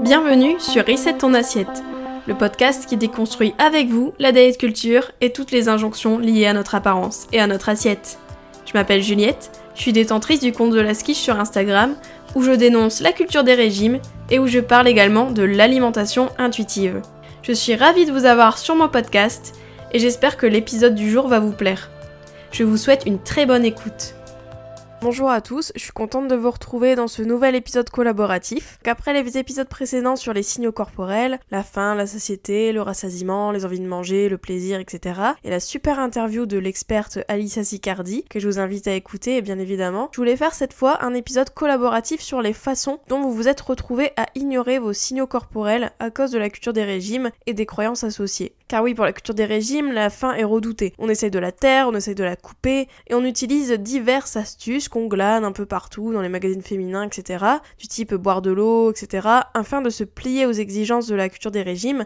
Bienvenue sur Reset ton assiette, le podcast qui déconstruit avec vous la diet culture et toutes les injonctions liées à notre apparence et à notre assiette. Je m'appelle Juliette, je suis détentrice du compte de la Skiche sur Instagram, où je dénonce la culture des régimes et où je parle également de l'alimentation intuitive. Je suis ravie de vous avoir sur mon podcast et j'espère que l'épisode du jour va vous plaire. Je vous souhaite une très bonne écoute. Bonjour à tous, je suis contente de vous retrouver dans ce nouvel épisode collaboratif. Après les épisodes précédents sur les signaux corporels, la faim, la satiété, le rassasiement, les envies de manger, le plaisir, etc. et la super interview de l'experte Alissa Sicardi, que je vous invite à écouter bien évidemment, je voulais faire cette fois un épisode collaboratif sur les façons dont vous vous êtes retrouvés à ignorer vos signaux corporels à cause de la culture des régimes et des croyances associées. Car oui, pour la culture des régimes, la faim est redoutée. On essaye de la taire, on essaye de la couper, et on utilise diverses astuces qu'on glane un peu partout dans les magazines féminins, etc. Du type boire de l'eau, etc. afin de se plier aux exigences de la culture des régimes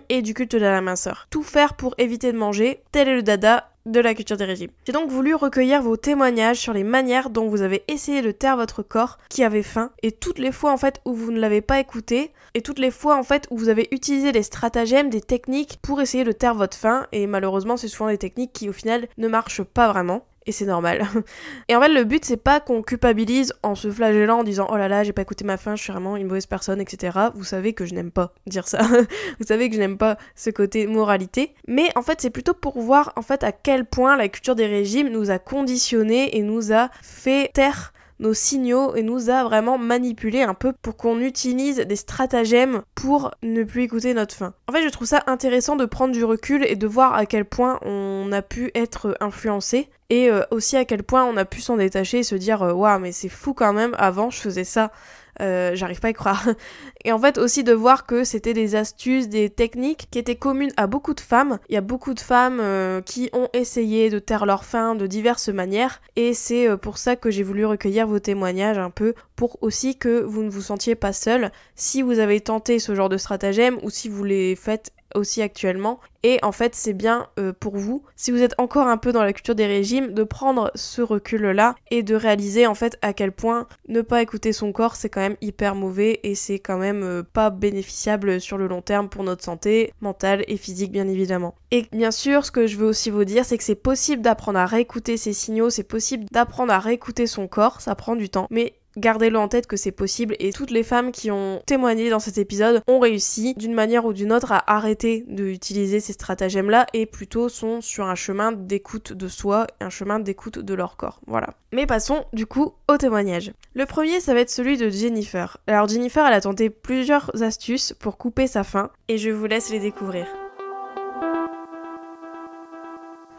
et du culte de la minceur. Tout faire pour éviter de manger, tel est le dada de la culture des régimes. J'ai donc voulu recueillir vos témoignages sur les manières dont vous avez essayé de taire votre corps qui avait faim, et toutes les fois en fait où vous ne l'avez pas écouté, et toutes les fois en fait où vous avez utilisé des stratagèmes, des techniques pour essayer de taire votre faim, et malheureusement c'est souvent des techniques qui au final ne marchent pas vraiment. Et c'est normal. Et en fait, le but, c'est pas qu'on culpabilise en se flagellant, en disant « Oh là là, j'ai pas écouté ma faim, je suis vraiment une mauvaise personne, etc. » Vous savez que je n'aime pas dire ça. Vous savez que je n'aime pas ce côté moralité. Mais en fait, c'est plutôt pour voir en fait à quel point la culture des régimes nous a conditionnés et nous a fait taire nos signaux et nous a vraiment manipulé un peu pour qu'on utilise des stratagèmes pour ne plus écouter notre faim. En fait, je trouve ça intéressant de prendre du recul et de voir à quel point on a pu être influencé et aussi à quel point on a pu s'en détacher et se dire « Waouh, mais c'est fou quand même, avant je faisais ça ». J'arrive pas à y croire. Et en fait aussi de voir que c'était des astuces, des techniques qui étaient communes à beaucoup de femmes. Il y a beaucoup de femmes qui ont essayé de taire leur faim de diverses manières, et c'est pour ça que j'ai voulu recueillir vos témoignages un peu, pour aussi que vous ne vous sentiez pas seul si vous avez tenté ce genre de stratagème ou si vous les faites aussi actuellement. Et en fait c'est bien pour vous, si vous êtes encore un peu dans la culture des régimes, de prendre ce recul là et de réaliser en fait à quel point ne pas écouter son corps c'est quand même hyper mauvais et c'est quand même pas bénéficiable sur le long terme pour notre santé mentale et physique bien évidemment. Et bien sûr ce que je veux aussi vous dire c'est que c'est possible d'apprendre à réécouter ses signaux, c'est possible d'apprendre à réécouter son corps, ça prend du temps, mais gardez-le en tête que c'est possible, et toutes les femmes qui ont témoigné dans cet épisode ont réussi d'une manière ou d'une autre à arrêter d'utiliser ces stratagèmes-là et plutôt sont sur un chemin d'écoute de soi, un chemin d'écoute de leur corps. Voilà. Mais passons du coup au témoignage. Le premier, ça va être celui de Jennifer. Alors Jennifer, elle a tenté plusieurs astuces pour couper sa faim et je vous laisse les découvrir.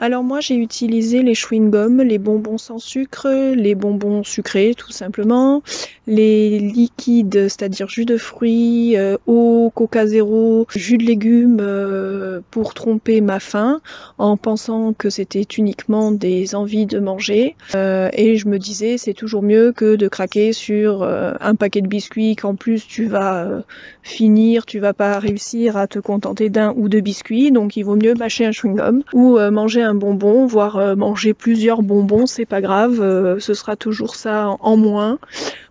Alors moi j'ai utilisé les chewing-gums, les bonbons sans sucre, les bonbons sucrés tout simplement, les liquides, c'est-à-dire jus de fruits, eau, coca zéro, jus de légumes pour tromper ma faim en pensant que c'était uniquement des envies de manger. Et je me disais c'est toujours mieux que de craquer sur un paquet de biscuits qu'en plus tu vas finir, tu vas pas réussir à te contenter d'un ou deux biscuits, donc il vaut mieux mâcher un chewing-gum ou manger un bonbon, voire manger plusieurs bonbons, c'est pas grave, ce sera toujours ça en moins.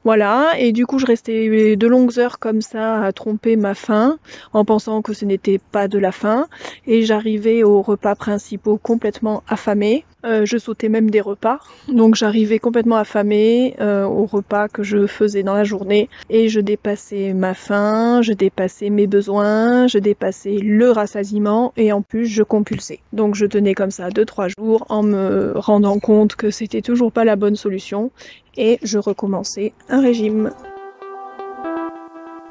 Voilà, et du coup je restais de longues heures comme ça à tromper ma faim en pensant que ce n'était pas de la faim, et j'arrivais aux repas principaux complètement affamée. Je sautais même des repas, donc j'arrivais complètement affamée aux repas que je faisais dans la journée, et je dépassais ma faim, je dépassais mes besoins, je dépassais le rassasiement, et en plus je compulsais. Donc je tenais comme ça 2-3 jours en me rendant compte que c'était toujours pas la bonne solution, et je recommençais un régime.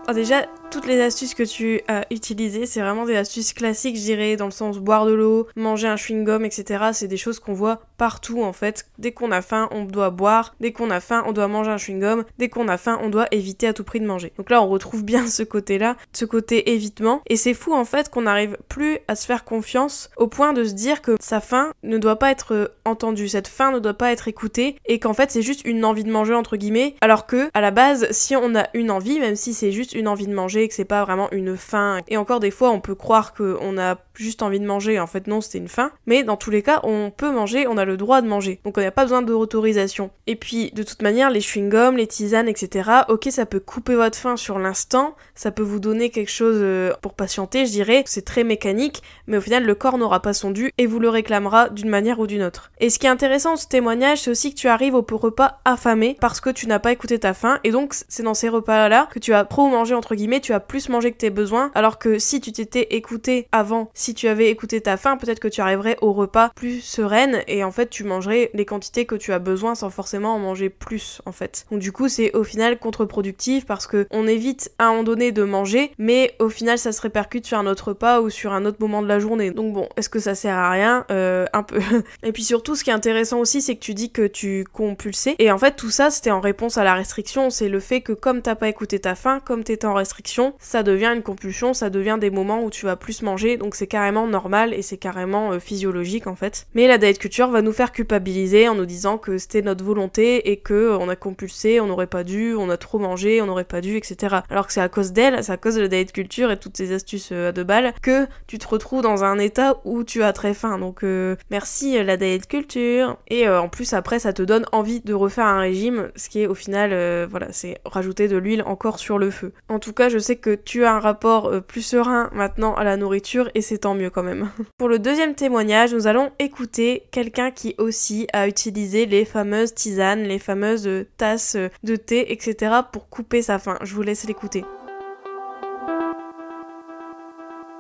Alors déjà, toutes les astuces que tu as utilisées, c'est vraiment des astuces classiques, je dirais, dans le sens boire de l'eau, manger un chewing-gum, etc. C'est des choses qu'on voit partout, en fait. Dès qu'on a faim, on doit boire. Dès qu'on a faim, on doit manger un chewing-gum. Dès qu'on a faim, on doit éviter à tout prix de manger. Donc là, on retrouve bien ce côté-là, ce côté évitement. Et c'est fou, en fait, qu'on n'arrive plus à se faire confiance au point de se dire que sa faim ne doit pas être entendue. Cette faim ne doit pas être écoutée. Et qu'en fait, c'est juste une envie de manger, entre guillemets. Alors que, à la base, si on a une envie, même si c'est juste une envie de manger et que c'est pas vraiment une faim. Et encore des fois on peut croire qu'on a juste envie de manger, en fait non, c'était une faim, mais dans tous les cas on peut manger, on a le droit de manger, donc on n'a pas besoin d'autorisation. Et puis de toute manière les chewing-gums, les tisanes, etc., ok, ça peut couper votre faim sur l'instant, ça peut vous donner quelque chose pour patienter, je dirais, c'est très mécanique, mais au final le corps n'aura pas son dû et vous le réclamera d'une manière ou d'une autre. Et ce qui est intéressant dans ce témoignage, c'est aussi que tu arrives au repas affamé parce que tu n'as pas écouté ta faim, et donc c'est dans ces repas-là que tu as trop mangé, entre guillemets, tu as plus mangé que tes besoins, alors que si tu t'étais écouté avant, si tu avais écouté ta faim, peut-être que tu arriverais au repas plus sereine, et en fait tu mangerais les quantités que tu as besoin sans forcément en manger plus, en fait. Donc du coup c'est au final contre-productif parce que on évite à un moment donné de manger, mais au final ça se répercute sur un autre repas ou sur un autre moment de la journée. Donc bon, est-ce que ça sert à rien? Un peu. Et puis surtout ce qui est intéressant aussi, c'est que tu dis que tu compulsais, et en fait tout ça c'était en réponse à la restriction, c'est le fait que comme t'as pas écouté ta faim, comme t'étais en restriction, ça devient une compulsion, ça devient des moments où tu vas plus manger, donc c'est carrément normal et c'est carrément physiologique en fait. Mais la diet culture va nous faire culpabiliser en nous disant que c'était notre volonté et que on a compulsé, on n'aurait pas dû, on a trop mangé, on n'aurait pas dû, etc. Alors que c'est à cause d'elle, c'est à cause de la diet culture et toutes ces astuces à 2 balles que tu te retrouves dans un état où tu as très faim. Donc merci la diet culture. Et en plus après ça te donne envie de refaire un régime, ce qui est au final voilà, c'est rajouter de l'huile encore sur le feu. En tout cas je sais que tu as un rapport plus serein maintenant à la nourriture et c'est tant mieux quand même. Pour le deuxième témoignage, nous allons écouter quelqu'un qui aussi a utilisé les fameuses tisanes, les fameuses tasses de thé, etc. pour couper sa faim. Je vous laisse l'écouter.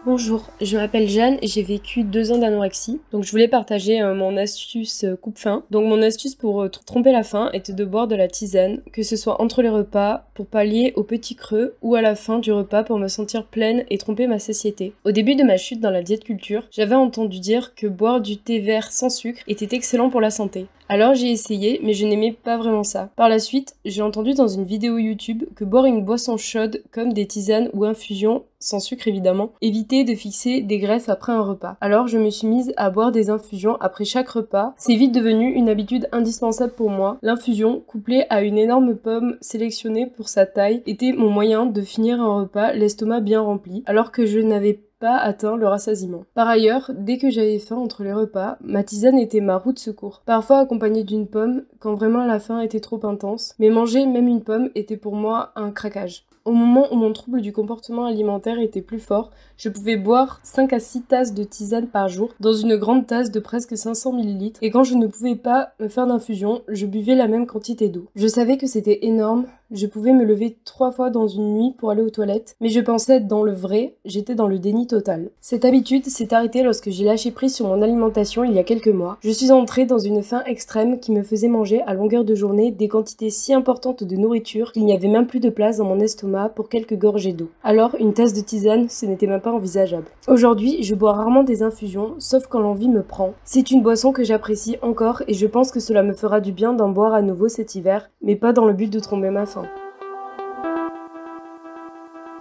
Bonjour, je m'appelle Jeanne et j'ai vécu 2 ans d'anorexie. Donc je voulais partager mon astuce coupe-faim. Donc mon astuce pour tromper la faim était de boire de la tisane, que ce soit entre les repas pour pallier au petit creux ou à la fin du repas pour me sentir pleine et tromper ma satiété. Au début de ma chute dans la diète culture, j'avais entendu dire que boire du thé vert sans sucre était excellent pour la santé. Alors j'ai essayé, mais je n'aimais pas vraiment ça. Par la suite, j'ai entendu dans une vidéo YouTube que boire une boisson chaude comme des tisanes ou infusions, sans sucre évidemment, évitait de fixer des graisses après un repas. Alors je me suis mise à boire des infusions après chaque repas. C'est vite devenu une habitude indispensable pour moi. L'infusion, couplée à une énorme pomme sélectionnée pour sa taille, était mon moyen de finir un repas l'estomac bien rempli, alors que je n'avais pas atteint le rassasiement. Par ailleurs, dès que j'avais faim entre les repas, ma tisane était ma roue de secours. Parfois accompagnée d'une pomme, quand vraiment la faim était trop intense, mais manger même une pomme était pour moi un craquage. Au moment où mon trouble du comportement alimentaire était plus fort, je pouvais boire 5 à 6 tasses de tisane par jour dans une grande tasse de presque 500 ml et quand je ne pouvais pas me faire d'infusion, je buvais la même quantité d'eau. Je savais que c'était énorme, je pouvais me lever 3 fois dans une nuit pour aller aux toilettes, mais je pensais être dans le vrai, j'étais dans le déni total. Cette habitude s'est arrêtée lorsque j'ai lâché prise sur mon alimentation il y a quelques mois. Je suis entrée dans une faim extrême qui me faisait manger à longueur de journée des quantités si importantes de nourriture qu'il n'y avait même plus de place dans mon estomac pour quelques gorgées d'eau. Alors, une tasse de tisane, ce n'était même pas envisageable. Aujourd'hui, je bois rarement des infusions, sauf quand l'envie me prend. C'est une boisson que j'apprécie encore et je pense que cela me fera du bien d'en boire à nouveau cet hiver, mais pas dans le but de tromper ma faim.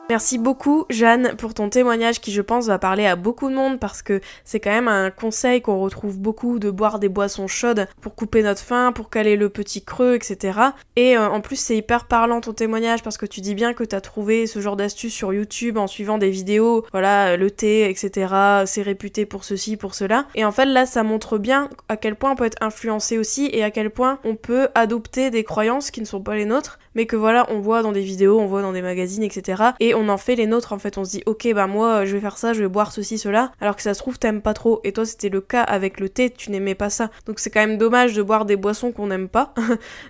Merci beaucoup Jeanne pour ton témoignage qui je pense va parler à beaucoup de monde parce que c'est quand même un conseil qu'on retrouve beaucoup de boire des boissons chaudes pour couper notre faim, pour caler le petit creux, etc. Et en plus c'est hyper parlant ton témoignage parce que tu dis bien que t'as trouvé ce genre d'astuce sur YouTube en suivant des vidéos, voilà, le thé, etc. C'est réputé pour ceci, pour cela. Et en fait là ça montre bien à quel point on peut être influencé aussi et à quel point on peut adopter des croyances qui ne sont pas les nôtres, mais que voilà on voit dans des vidéos, on voit dans des magazines, etc. Et on en fait les nôtres en fait, on se dit ok bah moi je vais faire ça, je vais boire ceci, cela, alors que ça se trouve t'aimes pas trop, et toi c'était le cas avec le thé, tu n'aimais pas ça, donc c'est quand même dommage de boire des boissons qu'on n'aime pas,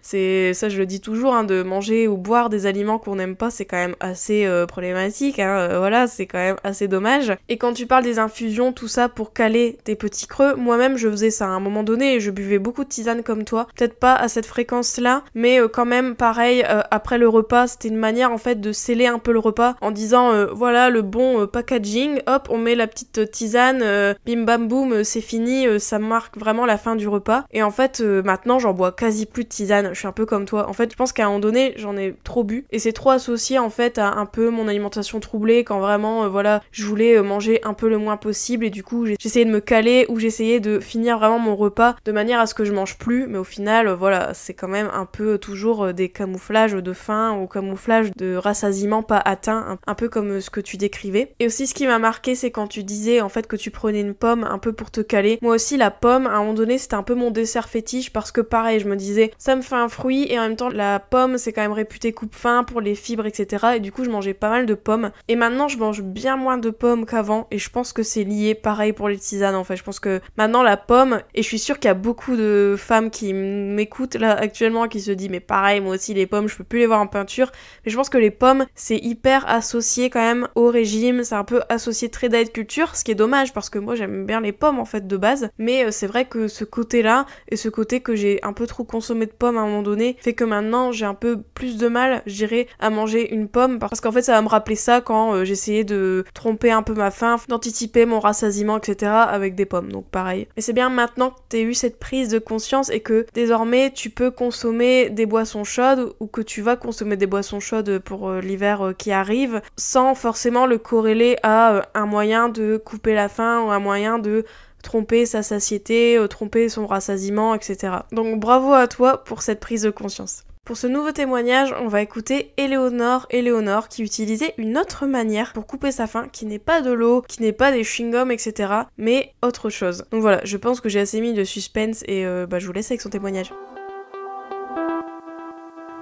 c'est ça je le dis toujours, hein, de manger ou boire des aliments qu'on n'aime pas c'est quand même assez problématique, hein, voilà c'est quand même assez dommage. Et quand tu parles des infusions, tout ça pour caler tes petits creux, moi-même je faisais ça à un moment donné, et je buvais beaucoup de tisane comme toi, peut-être pas à cette fréquence là, mais quand même pareil, après le repas c'était une manière en fait de sceller un peu le repas en disant voilà le bon packaging, hop on met la petite tisane, bim bam boum, c'est fini, ça marque vraiment la fin du repas. Et en fait maintenant j'en bois quasi plus de tisane, je suis un peu comme toi, en fait je pense qu'à un moment donné j'en ai trop bu et c'est trop associé en fait à un peu mon alimentation troublée quand vraiment voilà je voulais manger un peu le moins possible et du coup j'essayais de me caler ou j'essayais de finir vraiment mon repas de manière à ce que je mange plus, mais au final voilà c'est quand même un peu toujours des camouflages camouflage de faim, au camouflage de rassasiement pas atteint, un peu comme ce que tu décrivais. Et aussi ce qui m'a marqué, c'est quand tu disais en fait que tu prenais une pomme un peu pour te caler. Moi aussi la pomme, à un moment donné, c'était un peu mon dessert fétiche parce que pareil, je me disais ça me fait un fruit et en même temps la pomme c'est quand même réputé coupe-faim pour les fibres, etc. Et du coup je mangeais pas mal de pommes. Et maintenant je mange bien moins de pommes qu'avant et je pense que c'est lié pareil pour les tisanes en fait. Je pense que maintenant la pomme, et je suis sûre qu'il y a beaucoup de femmes qui m'écoutent là actuellement qui se disent mais pareil moi aussi les pommes je peux plus les voir en peinture, mais je pense que les pommes c'est hyper associé quand même au régime, c'est un peu associé très diet culture, ce qui est dommage parce que moi j'aime bien les pommes en fait de base, mais c'est vrai que ce côté là et ce côté que j'ai un peu trop consommé de pommes à un moment donné fait que maintenant j'ai un peu plus de mal, je dirais, à manger une pomme parce qu'en fait ça va me rappeler ça quand j'essayais de tromper un peu ma faim, d'anticiper mon rassasiement, etc. avec des pommes, donc pareil. Mais c'est bien maintenant que t'aies eu cette prise de conscience et que désormais tu peux consommer des boissons chaudes ou que tu vas consommer des boissons chaudes pour l'hiver qui arrive sans forcément le corréler à un moyen de couper la faim ou un moyen de tromper sa satiété, tromper son rassasiement, etc. Donc bravo à toi pour cette prise de conscience. Pour ce nouveau témoignage, on va écouter Éléonore qui utilisait une autre manière pour couper sa faim, qui n'est pas de l'eau, qui n'est pas des chewing-gums, etc., mais autre chose. Donc voilà, je pense que j'ai assez mis de suspense et je vous laisse avec son témoignage.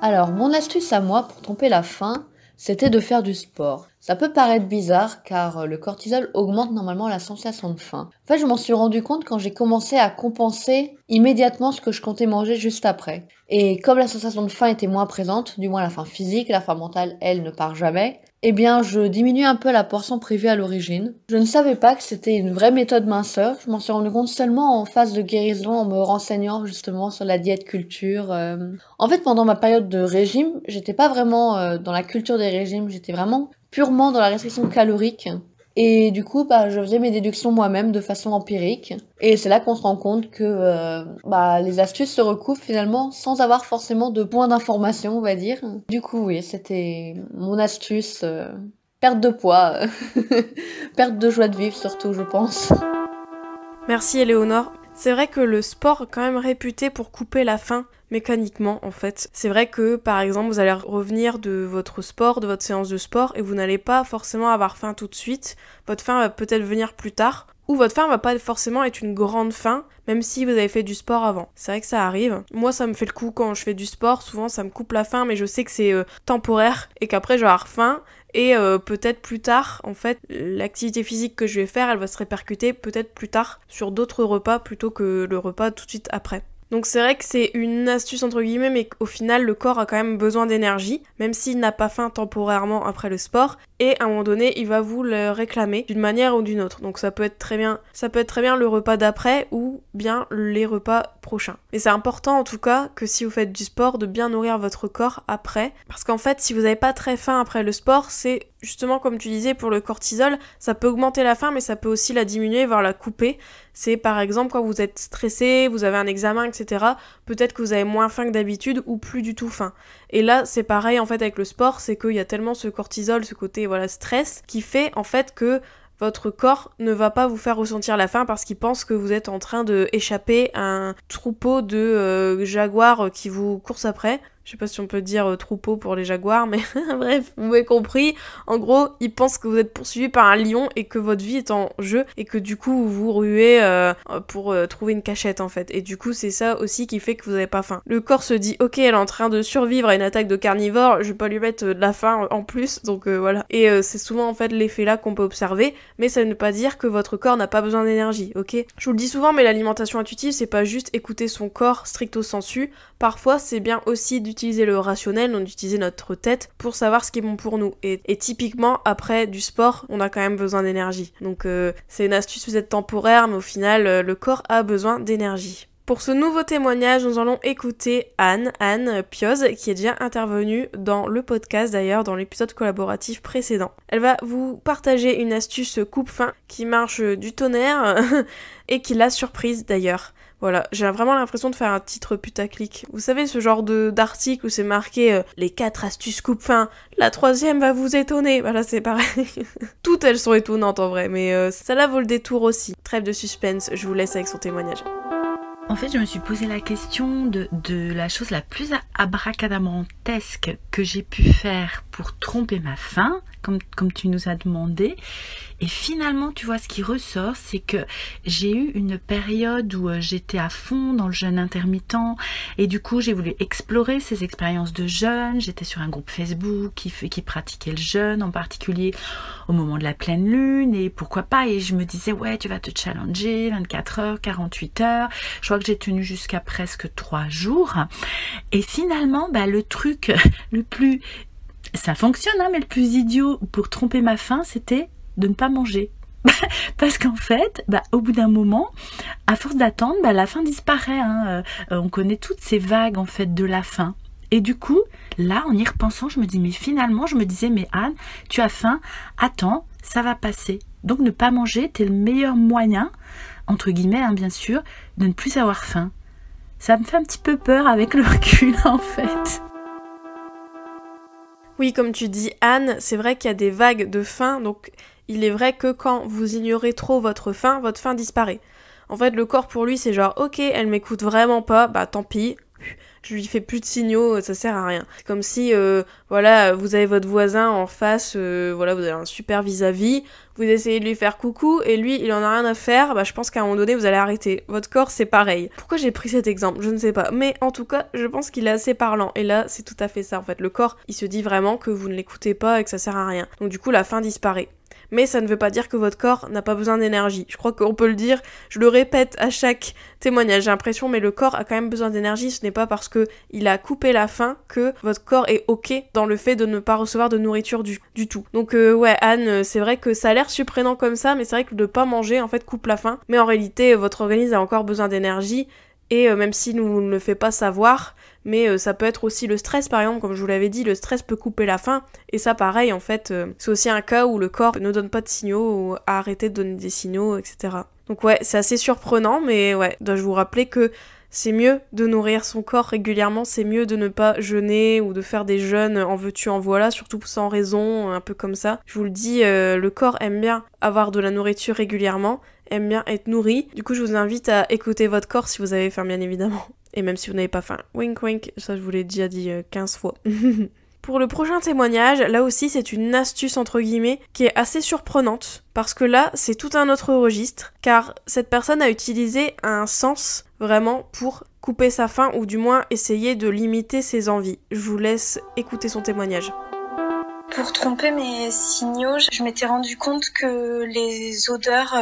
Alors, mon astuce à moi pour tromper la faim, c'était de faire du sport. Ça peut paraître bizarre car le cortisol augmente normalement la sensation de faim. En fait, je m'en suis rendu compte quand j'ai commencé à compenser immédiatement ce que je comptais manger juste après. Et comme la sensation de faim était moins présente, du moins la faim physique, la faim mentale, elle, ne part jamais, eh bien, je diminue un peu la portion prévue à l'origine. Je ne savais pas que c'était une vraie méthode minceur. Je m'en suis rendu compte seulement en phase de guérison, en me renseignant justement sur la diète culture. En fait, pendant ma période de régime, j'étais pas vraiment dans la culture des régimes, j'étais vraiment purement dans la restriction calorique. Et du coup, je faisais mes déductions moi-même de façon empirique. Et c'est là qu'on se rend compte que les astuces se recoupent finalement sans avoir forcément de points d'information, on va dire. Du coup, oui, c'était mon astuce. Perte de poids, perte de joie de vivre surtout, je pense. Merci Éléonore. C'est vrai que le sport est quand même réputé pour couper la faim mécaniquement en fait. C'est vrai que par exemple vous allez revenir de votre sport, de votre séance de sport et vous n'allez pas forcément avoir faim tout de suite. Votre faim va peut-être venir plus tard. Ou votre faim va pas forcément être une grande faim, même si vous avez fait du sport avant. C'est vrai que ça arrive. Moi, ça me fait le coup quand je fais du sport. Souvent, ça me coupe la faim, mais je sais que c'est temporaire et qu'après, je vais avoir faim. Et peut-être plus tard, en fait, l'activité physique que je vais faire, elle va se répercuter peut-être plus tard sur d'autres repas plutôt que le repas tout de suite après. Donc c'est vrai que c'est une astuce entre guillemets, mais au final le corps a quand même besoin d'énergie, même s'il n'a pas faim temporairement après le sport, et à un moment donné il va vous le réclamer d'une manière ou d'une autre. Donc ça peut être très bien le repas d'après ou bien les repas prochains. Mais c'est important en tout cas que si vous faites du sport, de bien nourrir votre corps après, parce qu'en fait si vous n'avez pas très faim après le sport, c'est justement comme tu disais pour le cortisol, ça peut augmenter la faim mais ça peut aussi la diminuer, voire la couper. C'est par exemple quand vous êtes stressé, vous avez un examen, etc. Peut-être que vous avez moins faim que d'habitude ou plus du tout faim. Et là c'est pareil en fait avec le sport, c'est qu'il y a tellement ce cortisol, ce côté stress, qui fait en fait que votre corps ne va pas vous faire ressentir la faim parce qu'il pense que vous êtes en train d'échapper à un troupeau de jaguars qui vous courent après. Je sais pas si on peut dire troupeau pour les jaguars, mais bref, vous m'avez compris. En gros, ils pensent que vous êtes poursuivi par un lion et que votre vie est en jeu et que du coup, vous vous ruez pour trouver une cachette en fait. Et du coup, c'est ça aussi qui fait que vous avez pas faim. Le corps se dit, ok, elle est en train de survivre à une attaque de carnivore, je vais pas lui mettre de la faim en plus, donc voilà. Et c'est souvent en fait l'effet là qu'on peut observer, mais ça ne veut pas dire que votre corps n'a pas besoin d'énergie, ok? Je vous le dis souvent, mais l'alimentation intuitive, c'est pas juste écouter son corps stricto sensu. Parfois, c'est bien aussi d'utiliser le rationnel, donc d'utiliser notre tête pour savoir ce qui est bon pour nous. Et typiquement, après du sport, on a quand même besoin d'énergie. Donc c'est une astuce peut-être temporaire, mais au final, le corps a besoin d'énergie. Pour ce nouveau témoignage, nous allons écouter Anne Pioz, qui est déjà intervenue dans le podcast d'ailleurs, dans l'épisode collaboratif précédent. Elle va vous partager une astuce coupe-faim qui marche du tonnerre et qui l'a surprise d'ailleurs. Voilà, j'ai vraiment l'impression de faire un titre putaclic. Vous savez, ce genre d'article où c'est marqué les 4 astuces coupe-faim, la 3e va vous étonner. Voilà, c'est pareil. Toutes elles sont étonnantes en vrai, mais ça là vaut le détour aussi. Trêve de suspense, je vous laisse avec son témoignage. En fait, je me suis posé la question de la chose la plus abracadabrantesque que j'ai pu faire pour tromper ma faim, comme tu nous as demandé. Et finalement, tu vois, ce qui ressort, c'est que j'ai eu une période où j'étais à fond dans le jeûne intermittent. Et du coup, j'ai voulu explorer ces expériences de jeûne. J'étais sur un groupe Facebook qui pratiquait le jeûne, en particulier au moment de la pleine lune. Et pourquoi pas. Et je me disais, ouais, tu vas te challenger 24 heures, 48 heures. Je crois que j'ai tenu jusqu'à presque 3 jours. Et finalement, le truc le plus... Ça fonctionne, hein, mais le plus idiot pour tromper ma faim, c'était de ne pas manger. Parce qu'en fait, au bout d'un moment, à force d'attendre, la faim disparaît. Hein. On connaît toutes ces vagues en fait de la faim. Et du coup, là, en y repensant, je me disais, mais Anne, tu as faim, attends, ça va passer. Donc ne pas manger était le meilleur moyen, entre guillemets, hein, bien sûr, de ne plus avoir faim. Ça me fait un petit peu peur avec le recul, en fait. Oui, comme tu dis, Anne, c'est vrai qu'il y a des vagues de faim, donc il est vrai que quand vous ignorez trop votre faim disparaît. En fait, le corps pour lui, c'est genre, ok, elle m'écoute vraiment pas, tant pis, je lui fais plus de signaux, ça sert à rien. C'est comme si, vous avez votre voisin en face, vous avez un super vis-à-vis, vous essayez de lui faire coucou, et lui, il en a rien à faire, je pense qu'à un moment donné, vous allez arrêter. Votre corps, c'est pareil. Pourquoi j'ai pris cet exemple ? Je ne sais pas. Mais en tout cas, je pense qu'il est assez parlant. Et là, c'est tout à fait ça, en fait. Le corps, il se dit vraiment que vous ne l'écoutez pas et que ça sert à rien. Donc du coup, la faim disparaît. Mais ça ne veut pas dire que votre corps n'a pas besoin d'énergie. Je crois qu'on peut le dire, je le répète à chaque témoignage, j'ai l'impression, mais le corps a quand même besoin d'énergie. Ce n'est pas parce que il a coupé la faim que votre corps est ok dans le fait de ne pas recevoir de nourriture du tout. Donc Anne, c'est vrai que ça a l'air surprenant comme ça, mais c'est vrai que de ne pas manger en fait coupe la faim. Mais en réalité, votre organisme a encore besoin d'énergie. Et même si nous ne le fait pas savoir, mais ça peut être aussi le stress, par exemple, comme je vous l'avais dit, le stress peut couper la faim, et ça pareil, en fait, c'est aussi un cas où le corps ne donne pas de signaux, ou a arrêté de donner des signaux, etc. Donc ouais, c'est assez surprenant, mais ouais, dois-je vous rappeler que c'est mieux de nourrir son corps régulièrement, c'est mieux de ne pas jeûner ou de faire des jeûnes en veux-tu en voilà, surtout sans raison, un peu comme ça. Je vous le dis, le corps aime bien avoir de la nourriture régulièrement, aime bien être nourri. Du coup, je vous invite à écouter votre corps si vous avez faim, bien évidemment. Et même si vous n'avez pas faim. Wink wink, ça je vous l'ai déjà dit 15 fois. Pour le prochain témoignage, là aussi c'est une astuce entre guillemets qui est assez surprenante parce que là c'est tout un autre registre car cette personne a utilisé un sens vraiment pour couper sa faim ou du moins essayer de limiter ses envies. Je vous laisse écouter son témoignage. Pour tromper mes signaux, je m'étais rendu compte que les odeurs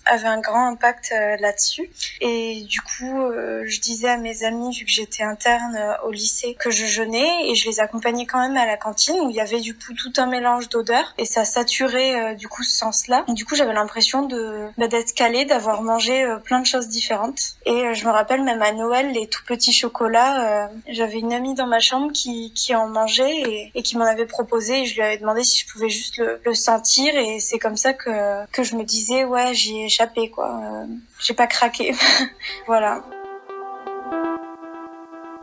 avaient un grand impact là-dessus. Et du coup, je disais à mes amis, vu que j'étais interne au lycée, que je jeûnais et je les accompagnais quand même à la cantine où il y avait du coup tout un mélange d'odeurs et ça saturait du coup ce sens-là. Et du coup, j'avais l'impression d'être calée, d'avoir mangé plein de choses différentes. Et je me rappelle même à Noël, les tout petits chocolats, j'avais une amie dans ma chambre qui en mangeait et qui m'en avait proposé. Et je lui avais demandé si je pouvais juste le sentir et c'est comme ça que je me disais ouais j'y ai échappé quoi, j'ai pas craqué. Voilà.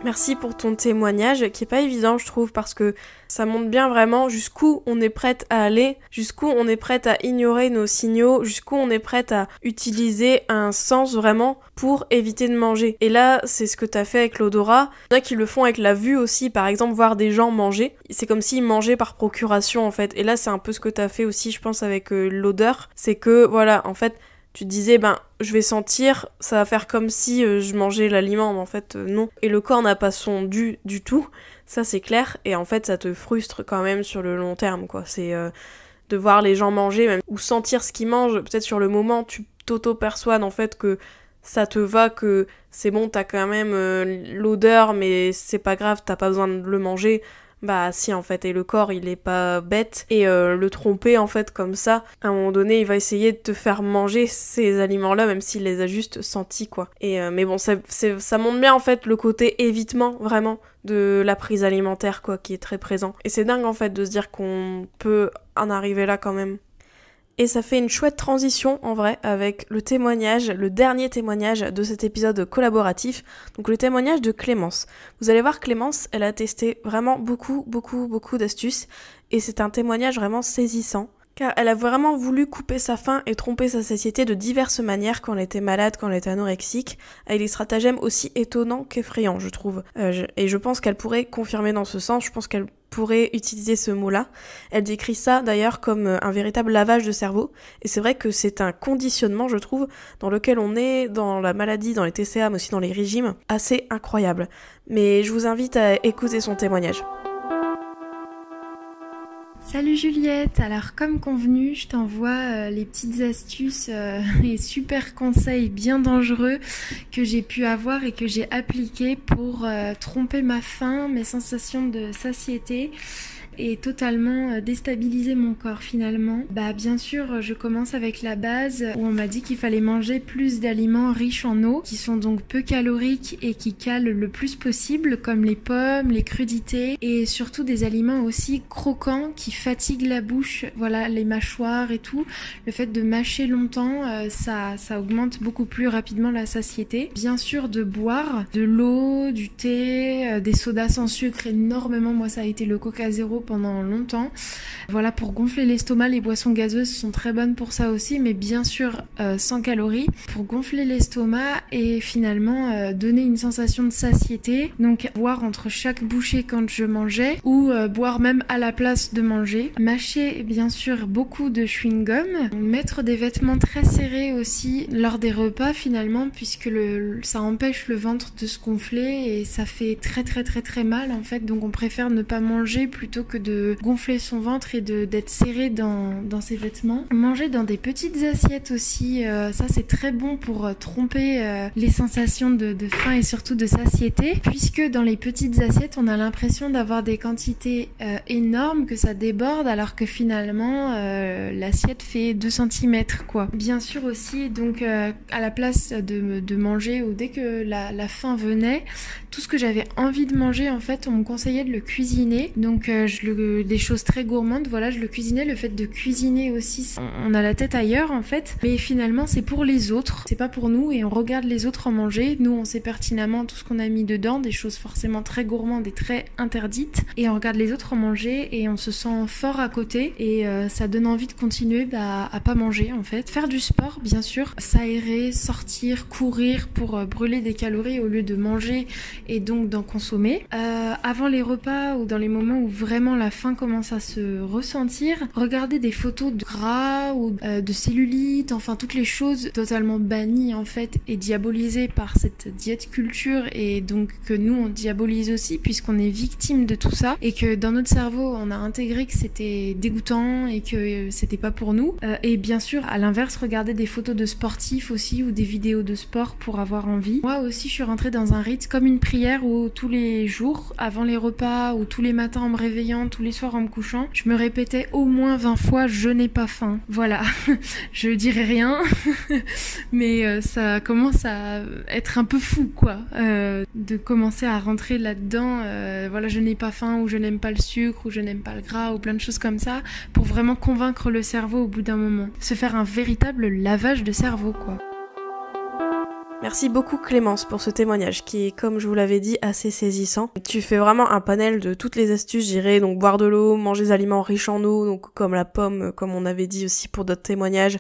Merci pour ton témoignage qui est pas évident je trouve parce que ça montre bien vraiment jusqu'où on est prête à aller, jusqu'où on est prête à ignorer nos signaux, jusqu'où on est prête à utiliser un sens vraiment pour éviter de manger. Et là, c'est ce que t'as fait avec l'odorat. Il y en a qui le font avec la vue aussi, par exemple voir des gens manger. C'est comme s'ils mangeaient par procuration en fait. Et là, c'est un peu ce que t'as fait aussi, je pense, avec l'odeur. C'est que voilà, en fait, tu te disais, je vais sentir, ça va faire comme si je mangeais l'aliment, mais en fait, non. Et le corps n'a pas son dû du tout, ça c'est clair, et en fait, ça te frustre quand même sur le long terme, quoi. C'est de voir les gens manger, même, ou sentir ce qu'ils mangent, peut-être sur le moment, tu t'auto-persuades, en fait, que ça te va, que c'est bon, t'as quand même l'odeur, mais c'est pas grave, t'as pas besoin de le manger. Bah si en fait, et le corps il est pas bête, et le tromper en fait comme ça, à un moment donné il va essayer de te faire manger ces aliments-là même s'il les a juste sentis quoi. Et mais bon, ça montre bien en fait le côté évitement vraiment de la prise alimentaire quoi, qui est très présent. Et c'est dingue en fait de se dire qu'on peut en arriver là quand même. Et ça fait une chouette transition en vrai avec le témoignage, le dernier témoignage de cet épisode collaboratif, donc le témoignage de Clémence. Vous allez voir, Clémence, elle a testé vraiment beaucoup d'astuces et c'est un témoignage vraiment saisissant. car elle a vraiment voulu couper sa faim et tromper sa satiété de diverses manières quand elle était malade, quand elle était anorexique, avec des stratagèmes aussi étonnants qu'effrayants, je trouve. Et je pense qu'elle pourrait confirmer dans ce sens, je pense qu'elle pourrait utiliser ce mot-là. Elle décrit ça d'ailleurs comme un véritable lavage de cerveau, et c'est vrai que c'est un conditionnement, je trouve, dans lequel on est dans la maladie, dans les TCA, mais aussi dans les régimes, assez incroyable. Mais je vous invite à écouter son témoignage. Salut Juliette, alors comme convenu, je t'envoie les petites astuces et super conseils bien dangereux que j'ai pu avoir et que j'ai appliqués pour tromper ma faim, mes sensations de satiété et totalement déstabiliser mon corps finalement. Bien sûr, je commence avec la base où on m'a dit qu'il fallait manger plus d'aliments riches en eau, qui sont donc peu caloriques et qui calent le plus possible, comme les pommes, les crudités et surtout des aliments aussi croquants qui fatiguent la bouche, voilà, les mâchoires et tout. Le fait de mâcher longtemps, ça augmente beaucoup plus rapidement la satiété. Bien sûr, de boire de l'eau, du thé, des sodas sans sucre énormément. Moi, ça a été le Coca Zéro pendant longtemps. Voilà, pour gonfler l'estomac, les boissons gazeuses sont très bonnes pour ça aussi, mais bien sûr sans calories, pour gonfler l'estomac et finalement donner une sensation de satiété. Donc boire entre chaque bouchée quand je mangeais ou boire même à la place de manger. Mâcher bien sûr beaucoup de chewing-gum. Mettre des vêtements très serrés aussi lors des repas finalement, puisque ça empêche le ventre de se gonfler et ça fait très mal en fait. Donc on préfère ne pas manger plutôt que de gonfler son ventre et d'être serré dans ses vêtements. Manger dans des petites assiettes aussi, ça c'est très bon pour tromper les sensations de faim et surtout de satiété, puisque dans les petites assiettes on a l'impression d'avoir des quantités énormes, que ça déborde, alors que finalement l'assiette fait 2 cm quoi. Bien sûr aussi, donc à la place de manger ou dès que la faim venait, tout ce que j'avais envie de manger en fait on me conseillait de le cuisiner, donc des choses très gourmandes, voilà, je le cuisinais. Le fait de cuisiner aussi, on a la tête ailleurs en fait, mais finalement c'est pour les autres, c'est pas pour nous, et on regarde les autres en manger. Nous on sait pertinemment tout ce qu'on a mis dedans, des choses forcément très gourmandes et très interdites, et on regarde les autres en manger et on se sent fort à côté, et ça donne envie de continuer à pas manger en fait. Faire du sport bien sûr, s'aérer, sortir, courir pour brûler des calories au lieu de manger et donc d'en consommer. Avant les repas ou dans les moments où vraiment la faim commence à se ressentir, regarder des photos de gras ou de cellulite, enfin toutes les choses totalement bannies en fait et diabolisées par cette diète culture, et donc que nous on diabolise aussi puisqu'on est victime de tout ça, et que dans notre cerveau on a intégré que c'était dégoûtant et que c'était pas pour nous. Et bien sûr à l'inverse, regarder des photos de sportifs aussi ou des vidéos de sport pour avoir envie. Moi aussi je suis rentrée dans un rite comme une prière où tous les jours avant les repas ou tous les matins en me réveillant, tous les soirs en me couchant, je me répétais au moins 20 fois je n'ai pas faim. Voilà, je dirais rien mais ça commence à être un peu fou quoi, de commencer à rentrer là-dedans, voilà, je n'ai pas faim ou je n'aime pas le sucre ou je n'aime pas le gras ou plein de choses comme ça, pour vraiment convaincre le cerveau au bout d'un moment, se faire un véritable lavage de cerveau quoi. Merci beaucoup Clémence pour ce témoignage qui est, comme je vous l'avais dit, assez saisissant. Tu fais vraiment un panel de toutes les astuces, je dirais, donc boire de l'eau, manger des aliments riches en eau, donc comme la pomme, comme on avait dit aussi pour d'autres témoignages.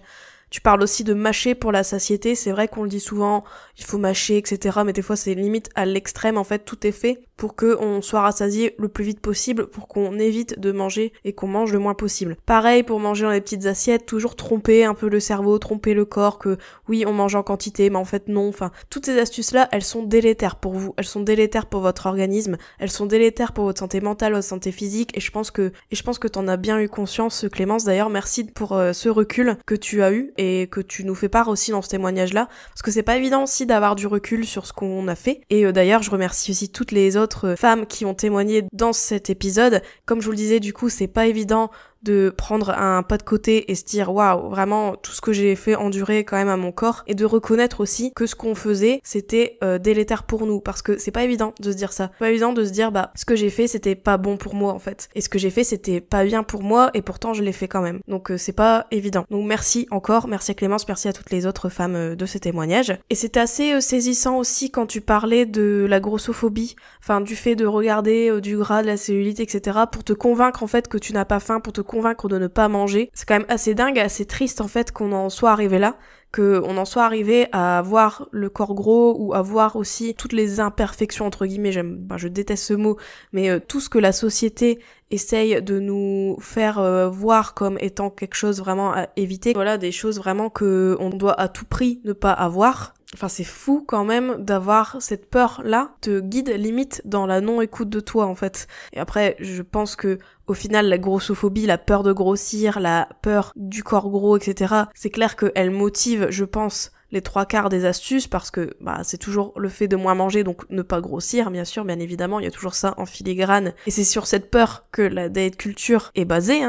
Tu parles aussi de mâcher pour la satiété, c'est vrai qu'on le dit souvent, il faut mâcher, etc. Mais des fois c'est limite à l'extrême, en fait tout est fait pour qu'on soit rassasié le plus vite possible, pour qu'on évite de manger et qu'on mange le moins possible. Pareil pour manger dans les petites assiettes, toujours tromper un peu le cerveau, tromper le corps, que oui on mange en quantité mais en fait non, enfin toutes ces astuces là elles sont délétères pour vous, elles sont délétères pour votre organisme, elles sont délétères pour votre santé mentale, votre santé physique, et je pense que t'en as bien eu conscience Clémence. D'ailleurs merci pour ce recul que tu as eu et que tu nous fais part aussi dans ce témoignage là, parce que c'est pas évident aussi d'avoir du recul sur ce qu'on a fait. Et d'ailleurs je remercie aussi toutes les autres femmes qui ont témoigné dans cet épisode. Comme je vous le disais, du coup c'est pas évident de prendre un pas de côté et se dire waouh, vraiment tout ce que j'ai fait endurer quand même à mon corps, et de reconnaître aussi que ce qu'on faisait c'était délétère pour nous, parce que c'est pas évident de se dire ça, c'est pas évident de se dire bah ce que j'ai fait c'était pas bon pour moi en fait, et ce que j'ai fait c'était pas bien pour moi et pourtant je l'ai fait quand même, donc c'est pas évident. Donc merci encore, merci à Clémence, merci à toutes les autres femmes de ces témoignages. Et c'était assez saisissant aussi quand tu parlais de la grossophobie, enfin du fait de regarder du gras, de la cellulite, etc. pour te convaincre en fait que tu n'as pas faim, pour te convaincre de ne pas manger. C'est quand même assez dingue, assez triste en fait qu'on en soit arrivé là, qu'on en soit arrivé à avoir le corps gros ou à voir aussi toutes les imperfections entre guillemets, je déteste ce mot, mais tout ce que la société essaye de nous faire voir comme étant quelque chose vraiment à éviter. Voilà, des choses vraiment que on doit à tout prix ne pas avoir. Enfin, c'est fou quand même d'avoir cette peur-là, te guide limite dans la non-écoute de toi en fait. Et après, je pense que au final, la grossophobie, la peur de grossir, la peur du corps gros, etc., c'est clair qu'elle motive, je pense, les 3/4 des astuces parce que c'est toujours le fait de moins manger, donc ne pas grossir, bien sûr, bien évidemment, il y a toujours ça en filigrane. Et c'est sur cette peur que la diet culture est basée,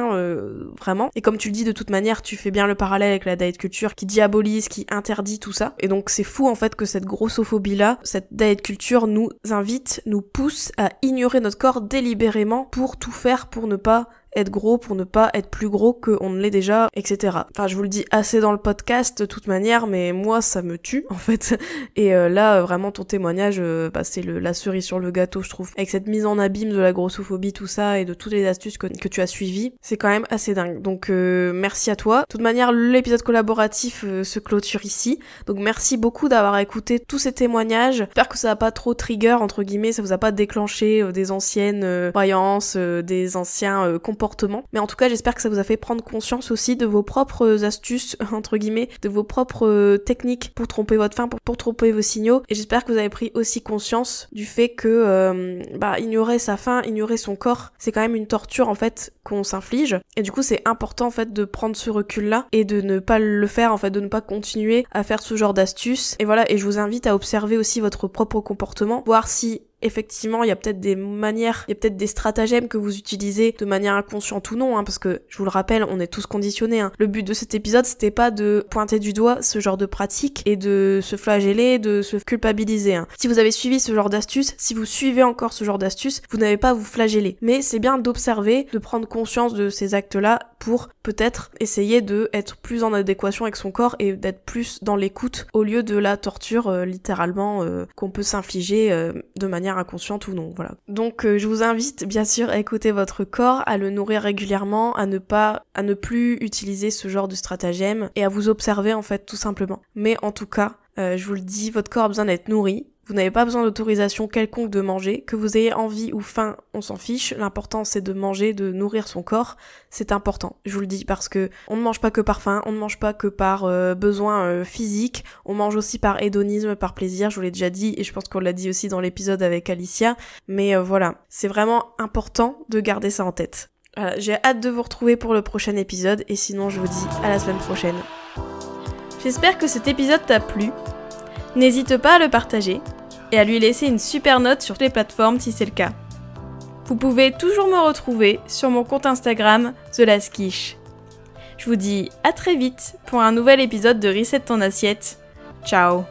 vraiment. Et comme tu le dis, de toute manière, tu fais bien le parallèle avec la diet culture qui diabolise, qui interdit tout ça. Et donc c'est fou en fait que cette grossophobie-là, cette diet culture nous invite, nous pousse à ignorer notre corps délibérément pour tout faire pour ne pas être gros, pour ne pas être plus gros qu'on ne l'est déjà, etc. Enfin, je vous le dis assez dans le podcast de toute manière, mais moi ça me tue en fait. Et là, vraiment ton témoignage, c'est la cerise sur le gâteau, je trouve. Avec cette mise en abîme de la grossophobie, tout ça, et de toutes les astuces que tu as suivies, c'est quand même assez dingue. Donc merci à toi. De toute manière, l'épisode collaboratif se clôture ici. Donc merci beaucoup d'avoir écouté tous ces témoignages. J'espère que ça n'a pas trop trigger, entre guillemets, ça vous a pas déclenché des anciennes croyances, des anciens comportements. Mais en tout cas, j'espère que ça vous a fait prendre conscience aussi de vos propres astuces, entre guillemets, de vos propres techniques pour tromper votre faim, pour tromper vos signaux. Et j'espère que vous avez pris aussi conscience du fait que ignorer sa faim, ignorer son corps, c'est quand même une torture en fait qu'on s'inflige. Et du coup, c'est important en fait de prendre ce recul-là et de ne pas le faire, en fait, de ne pas continuer à faire ce genre d'astuces. Et voilà, et je vous invite à observer aussi votre propre comportement, voir si effectivement, il y a peut-être des manières, il y a peut-être des stratagèmes que vous utilisez de manière inconsciente ou non, parce que, je vous le rappelle, on est tous conditionnés. Le but de cet épisode, c'était pas de pointer du doigt ce genre de pratique et de se flageller, de se culpabiliser. Si vous avez suivi ce genre d'astuces, si vous suivez encore ce genre d'astuces, vous n'avez pas à vous flageller. Mais c'est bien d'observer, de prendre conscience de ces actes-là pour peut-être essayer de être plus en adéquation avec son corps et d'être plus dans l'écoute au lieu de la torture, littéralement, qu'on peut s'infliger de manière inconsciente ou non, voilà. Donc je vous invite bien sûr à écouter votre corps, à le nourrir régulièrement, à ne plus utiliser ce genre de stratagème et à vous observer en fait tout simplement. Mais en tout cas, je vous le dis, votre corps a besoin d'être nourri. Vous n'avez pas besoin d'autorisation quelconque de manger. Que vous ayez envie ou faim, on s'en fiche. L'important c'est de manger, de nourrir son corps. C'est important, je vous le dis, parce que on ne mange pas que par faim, on ne mange pas que par besoin physique, on mange aussi par hédonisme, par plaisir, je vous l'ai déjà dit, et je pense qu'on l'a dit aussi dans l'épisode avec Alicia. Mais voilà, c'est vraiment important de garder ça en tête. Voilà, j'ai hâte de vous retrouver pour le prochain épisode, et sinon je vous dis à la semaine prochaine. J'espère que cet épisode t'a plu. N'hésite pas à le partager et à lui laisser une super note sur les plateformes si c'est le cas. Vous pouvez toujours me retrouver sur mon compte Instagram TheLastQuiche. Je vous dis à très vite pour un nouvel épisode de Reset ton assiette. Ciao.